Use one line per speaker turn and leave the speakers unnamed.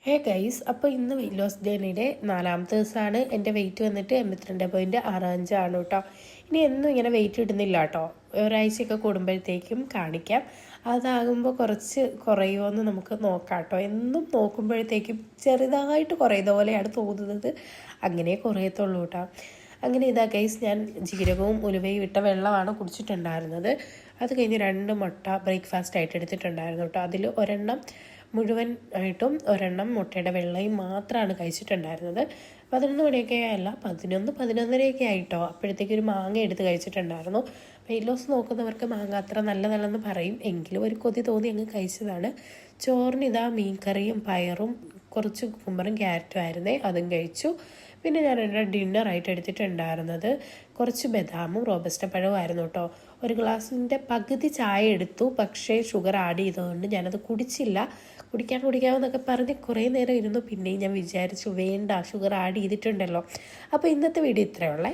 Hey guys, അപ്പോൾ ഇന്ന് weight loss ജേണിയുടെ 4ാമത്തെ ദിവസമാണ്. എൻ്റെ വെയിറ്റ് വന്നിട്ട് 82.65 ആണ് കേട്ടോ. ഇനി എന്നും ഇങ്ങനെ വെയിറ്റ് ഇടുന്നില്ല കേട്ടോ, ഒരാഴ്ചയൊക്കെ കൂടുമ്പോഴത്തേക്കും കാണിക്കാം. അതാകുമ്പോൾ കുറച്ച് കുറയുമോയെന്ന് നമുക്ക് നോക്കാം കേട്ടോ. എന്നും നോക്കുമ്പോഴത്തേക്കും ചെറുതായിട്ട് കുറയുന്ന പോലെയാണ് തോന്നുന്നത്, അങ്ങനെ കുറയത്തുള്ളൂ കേട്ടോ. അങ്ങനെ ഇതാ ഗൈസ്, ഞാൻ ജീരകവും ഉലുവയും ഇട്ട വെള്ളമാണ് കുടിച്ചിട്ടുണ്ടായിരുന്നത്. അത് കഴിഞ്ഞ് 2 മുട്ട ബ്രേക്ക്ഫാസ്റ്റ് ആയിട്ട് എടുത്തിട്ടുണ്ടായിരുന്നു കേട്ടോ. അതിൽ ഒരെണ്ണം മുഴുവൻ ആയിട്ടും ഒരെണ്ണം മുട്ടയുടെ വെള്ളയും മാത്രമാണ് കഴിച്ചിട്ടുണ്ടായിരുന്നത്. 11 മണിയൊക്കെ അല്ല, 11-11:30 ആയിട്ടോ. അപ്പോഴത്തേക്ക് ഒരു മാങ്ങ എടുത്ത് കഴിച്ചിട്ടുണ്ടായിരുന്നു. വെയിറ്റ് ലോസ് നോക്കുന്നവർക്ക് മാങ്ങ അത്ര നല്ലതല്ലെന്ന് പറയും, എങ്കിലും ഒരു കൊതി തോന്നി അങ്ങ് കഴിച്ചതാണ്. ചോറിന് ഇതാ മീൻകറിയും പയറും കുറച്ച് കുമ്പറും ക്യാരറ്റും ആയിരുന്നേ, അതും കഴിച്ചു. പിന്നെ ഞാൻ എൻ്റെ ഡിന്നറായിട്ട് എടുത്തിട്ടുണ്ടായിരുന്നത് കുറച്ച് ബദാമും റോബസ്റ്റ പഴവും ആയിരുന്നു കേട്ടോ. ഒരു ഗ്ലാസിൻ്റെ പകുതി ചായ എടുത്തു, പക്ഷേ ഷുഗർ ആഡ് ചെയ്തതുകൊണ്ട് ഞാനത് കുടിച്ചില്ല. കുടിക്കാമെന്നൊക്കെ പറഞ്ഞ് കുറേ നേരം ഇരുന്നു. പിന്നെയും ഞാൻ വിചാരിച്ചു വേണ്ട, ഷുഗർ ആഡ് ചെയ്തിട്ടുണ്ടല്ലോ. അപ്പോൾ ഇന്നത്തെ വീഡിയോ ഇത്രയേ ഉള്ളേ.